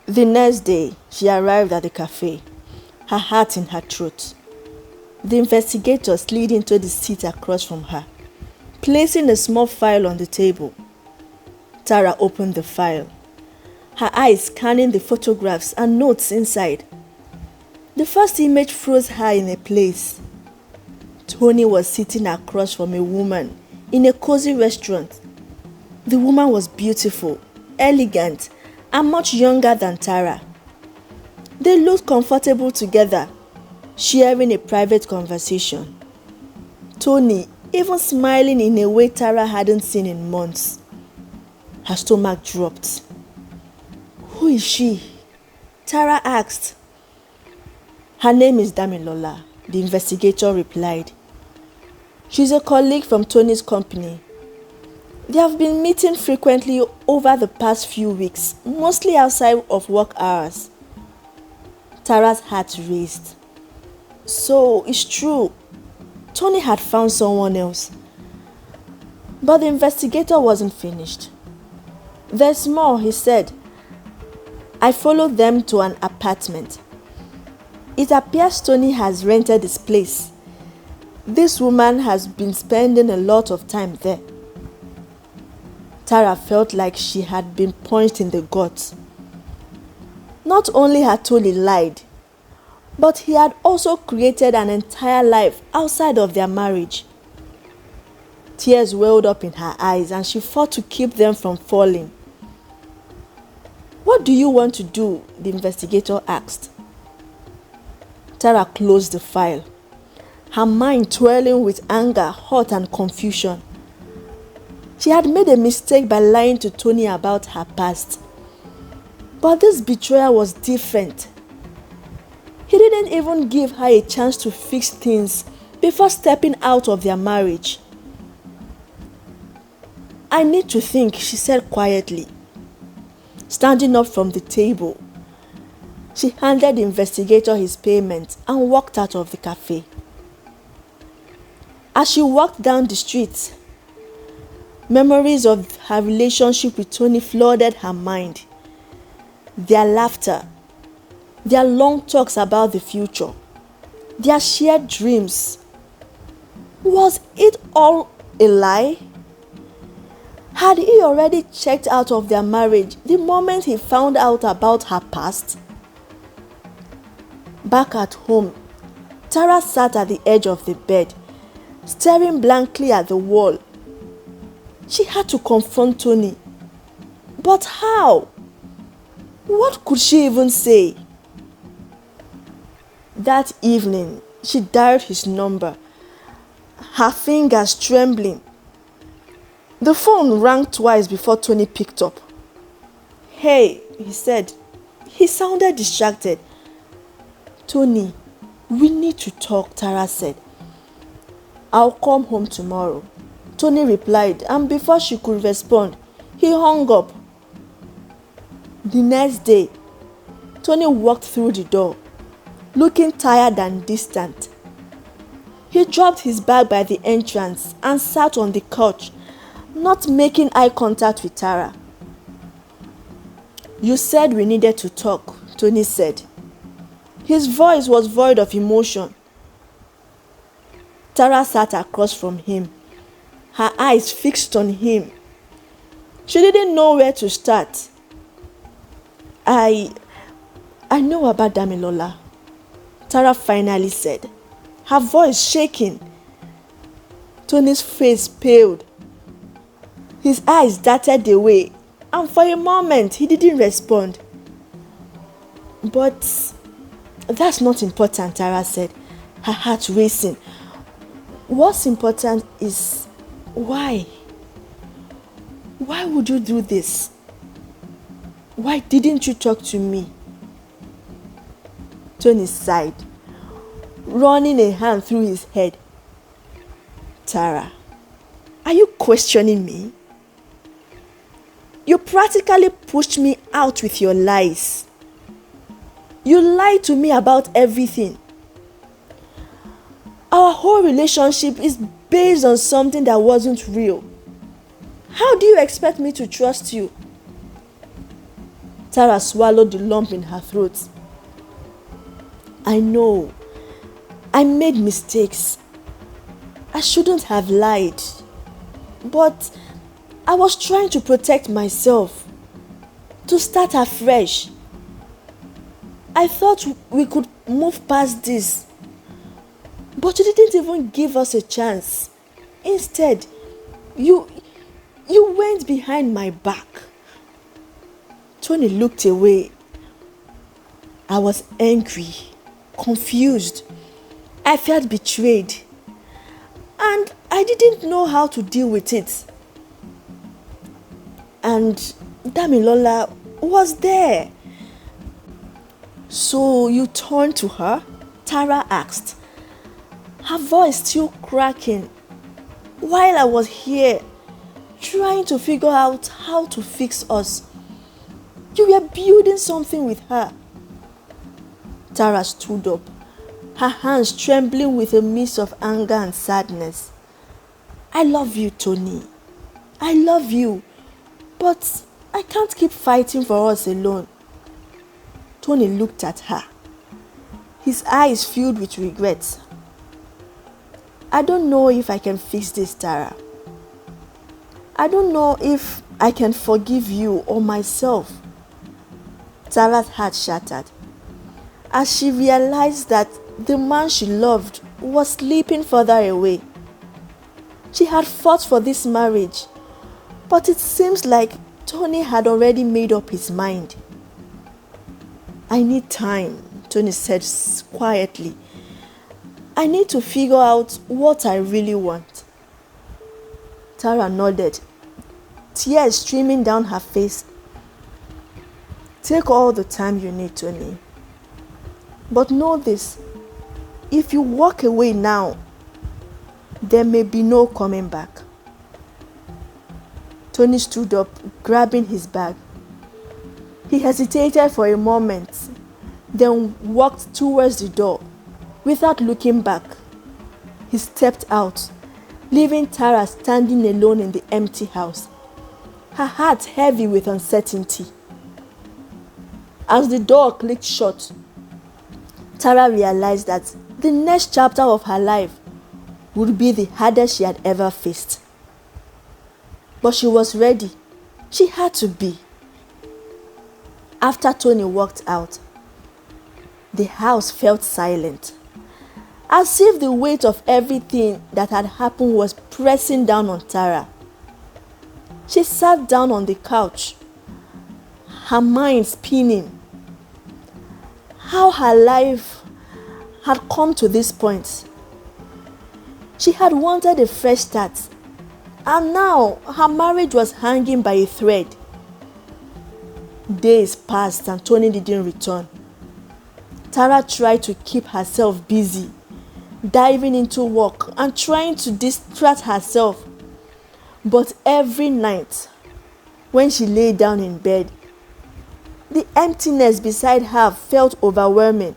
The next day, she arrived at the cafe, her heart in her throat. The investigator slid into the seat across from her, placing a small file on the table. Tara opened the file, her eyes scanning the photographs and notes inside. The first image froze her in a place. Tony was sitting across from a woman in a cozy restaurant. The woman was beautiful, elegant, and much younger than Tara. They looked comfortable together, sharing a private conversation. Tony even smiling in a way Tara hadn't seen in months. Her stomach dropped. "Who is she?" Tara asked. "Her name is Damilola," the investigator replied. "She's a colleague from Tony's company. They have been meeting frequently over the past few weeks, mostly outside of work hours." Tara's heart raced. So it's true. Tony had found someone else. But the investigator wasn't finished. "There's more," he said. "I followed them to an apartment. It appears Tony has rented this place. This woman has been spending a lot of time there." Tara felt like she had been punched in the gut. Not only had Tony lied, but he had also created an entire life outside of their marriage. Tears welled up in her eyes and she fought to keep them from falling. "What do you want to do?" the investigator asked. Tara closed the file, her mind twirling with anger, hurt, and confusion. She had made a mistake by lying to Tony about her past. But this betrayal was different. He didn't even give her a chance to fix things before stepping out of their marriage. "I need to think," she said quietly. Standing up from the table, she handed the investigator his payment and walked out of the cafe. As she walked down the street, memories of her relationship with Tony flooded her mind. Their laughter, their long talks about the future, their shared dreams. Was it all a lie? Had he already checked out of their marriage the moment he found out about her past? Back at home, Tara sat at the edge of the bed, staring blankly at the wall. She had to confront Tony. But how? What could she even say? That evening, she dialed his number, her fingers trembling. The phone rang twice before Tony picked up. "Hey," he said. He sounded distracted. "Tony, we need to talk," Tara said. "I'll come home tomorrow," Tony replied, and before she could respond, he hung up. The next day, Tony walked through the door, looking tired and distant. He dropped his bag by the entrance and sat on the couch, not making eye contact with Tara. "You said we needed to talk," Tony said. His voice was void of emotion. Tara sat across from him, her eyes fixed on him. She didn't know where to start. I know about Damilola," Tara finally said, her voice shaking. Tony's face paled. His eyes darted away, and for a moment he didn't respond. "But that's not important," Tara said, her heart racing. "What's important is why. Why would you do this? Why didn't you talk to me?" Tony sighed, running a hand through his head. "Tara, are you questioning me? You practically pushed me out with your lies. You lied to me about everything. Our whole relationship is based on something that wasn't real. How do you expect me to trust you?" Tara swallowed the lump in her throat. I know. I made mistakes. I shouldn't have lied. But I was trying to protect myself. To start afresh. I thought we could move past this. But you didn't even give us a chance. Instead, you went behind my back. Tony looked away. I was angry, confused. I felt betrayed. And I didn't know how to deal with it. And Damilola was there. So you turned to her? Tara asked, her voice still cracking, while I was here trying to figure out how to fix us. You were building something with her. Tara stood up, her hands trembling with a mix of anger and sadness. I love you, Tony. I love you. But I can't keep fighting for us alone. Tony looked at her, his eyes filled with regret. I don't know if I can fix this, Tara. I don't know if I can forgive you or myself. Tara's heart shattered as she realized that the man she loved was slipping further away. She had fought for this marriage, but it seems like Tony had already made up his mind. I need time, Tony said quietly. I need to figure out what I really want. Tara nodded, tears streaming down her face. Take all the time you need, Tony. But know this, if you walk away now, there may be no coming back. Tony stood up, grabbing his bag. He hesitated for a moment, then walked towards the door. Without looking back, he stepped out, leaving Tara standing alone in the empty house, her heart heavy with uncertainty. As the door clicked shut, Tara realized that the next chapter of her life would be the hardest she had ever faced. But she was ready. She had to be. After Tony walked out, the house felt silent, as if the weight of everything that had happened was pressing down on Tara. She sat down on the couch, her mind spinning. How her life had come to this point. She had wanted a fresh start, and now her marriage was hanging by a thread. Days passed and Tony didn't return. Tara tried to keep herself busy, diving into work and trying to distract herself. But every night, when she lay down in bed, the emptiness beside her felt overwhelming.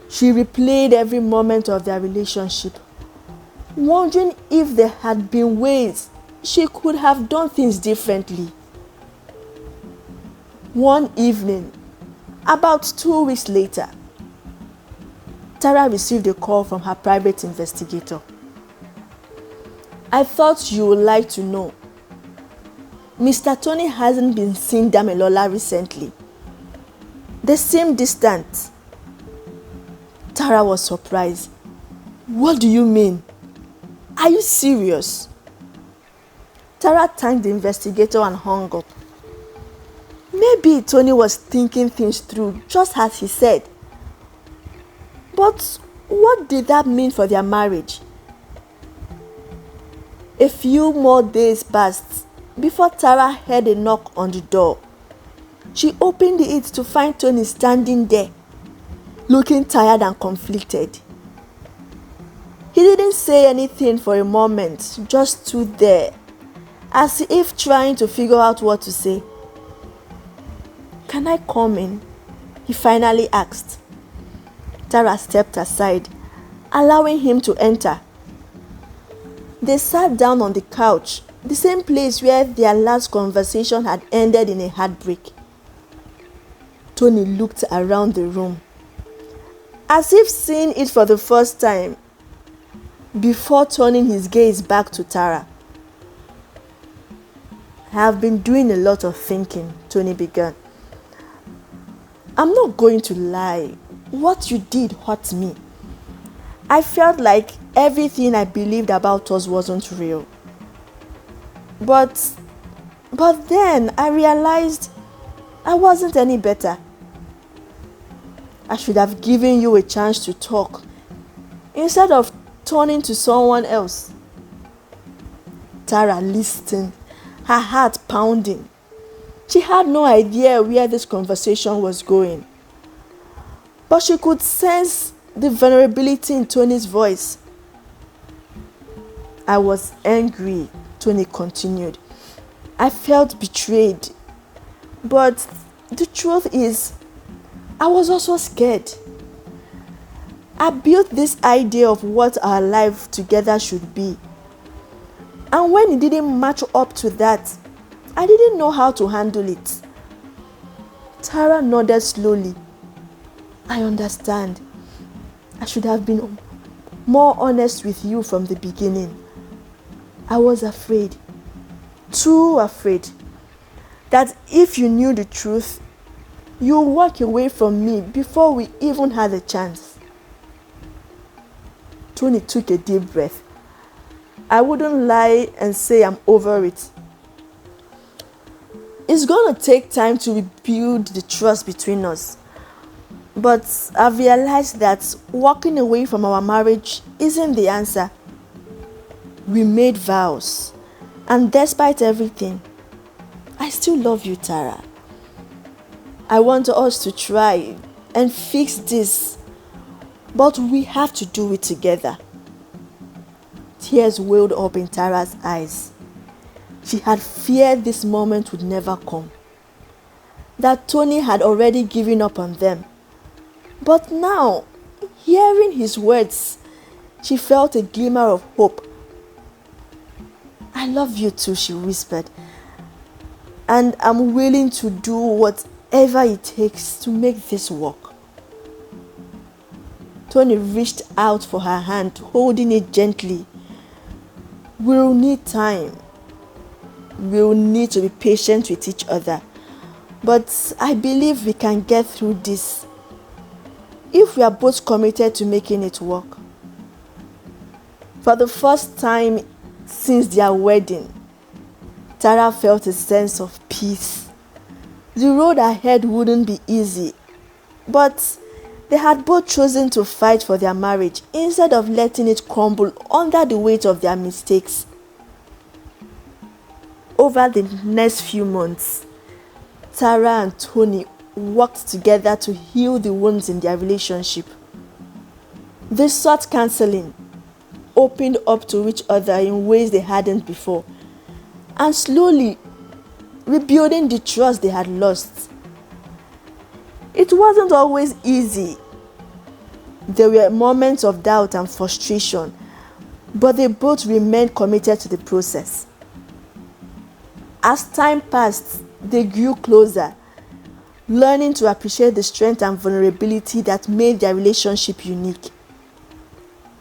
She replayed every moment of their relationship, wondering if there had been ways she could have done things differently. One evening, about 2 weeks later, Tara received a call from her private investigator. I thought you would like to know. Mr. Tony hasn't been seeing Damilola recently. They seem distant. Tara was surprised. What do you mean? Are you serious? Tara thanked the investigator and hung up. Maybe Tony was thinking things through, just as he said. But what did that mean for their marriage? A few more days passed before Tara heard a knock on the door. She opened it to find Tony standing there, looking tired and conflicted. He didn't say anything for a moment, just stood there, as if trying to figure out what to say. Can I come in? He finally asked. Tara stepped aside, allowing him to enter. They sat down on the couch, the same place where their last conversation had ended in a heartbreak. Tony looked around the room, as if seeing it for the first time, before turning his gaze back to Tara. "I have been doing a lot of thinking," Tony began. "I'm not going to lie. What you did hurt me. I felt like everything I believed about us wasn't real. But then I realized I wasn't any better. I should have given you a chance to talk instead of turning to someone else." Tara listened, her heart pounding. She had no idea where this conversation was going, but she could sense the vulnerability in Tony's voice. "I was angry," Tony continued. "I felt betrayed. But the truth is, I was also scared. I built this idea of what our life together should be. And when it didn't match up to that, I didn't know how to handle it." Tara nodded slowly. "I understand. I should have been more honest with you from the beginning. I was afraid, too afraid, that if you knew the truth, you would walk away from me before we even had a chance." Tony took a deep breath. "I wouldn't lie and say I'm over it. It's going to take time to rebuild the trust between us. But I've realized that walking away from our marriage isn't the answer. We made vows, and despite everything, I still love you, Tara. I want us to try and fix this, but we have to do it together." Tears welled up in Tara's eyes. She had feared this moment would never come, that Tony had already given up on them. But now, hearing his words, she felt a glimmer of hope. "I love you too," she whispered, "and I'm willing to do whatever it takes to make this work." Tony reached out for her hand, holding it gently. "We'll need time. We'll need to be patient with each other. But I believe we can get through this if we are both committed to making it work." For the first time since their wedding, Tara felt a sense of peace. The road ahead wouldn't be easy, but they had both chosen to fight for their marriage instead of letting it crumble under the weight of their mistakes. Over the next few months, Tara and Tony worked together to heal the wounds in their relationship. They sought counseling, opened up to each other in ways they hadn't before, and slowly rebuilding the trust they had lost. It wasn't always easy. There were moments of doubt and frustration, but they both remained committed to the process. As time passed, they grew closer, learning to appreciate the strength and vulnerability that made their relationship unique.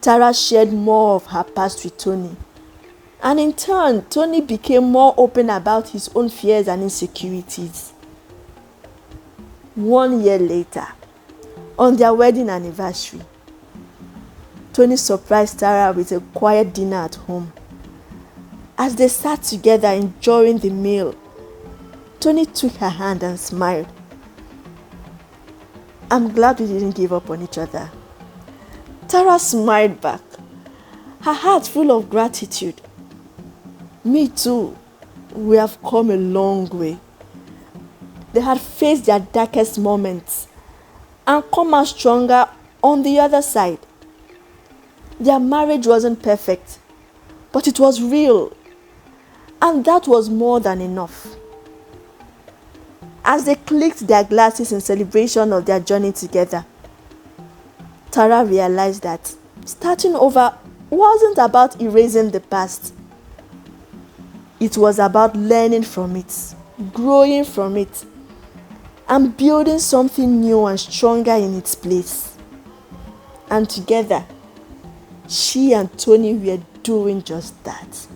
Tara shared more of her past with Tony, and in turn, Tony became more open about his own fears and insecurities. 1 year later, on their wedding anniversary, Tony surprised Tara with a quiet dinner at home. As they sat together enjoying the meal, Tony took her hand and smiled. "I'm glad we didn't give up on each other." Tara smiled back, her heart full of gratitude. "Me too. We have come a long way." They had faced their darkest moments and come out stronger on the other side. Their marriage wasn't perfect, but it was real, and that was more than enough. As they clicked their glasses in celebration of their journey together, Tara realized that starting over wasn't about erasing the past. It was about learning from it, growing from it, and building something new and stronger in its place. And together, she and Tony were doing just that.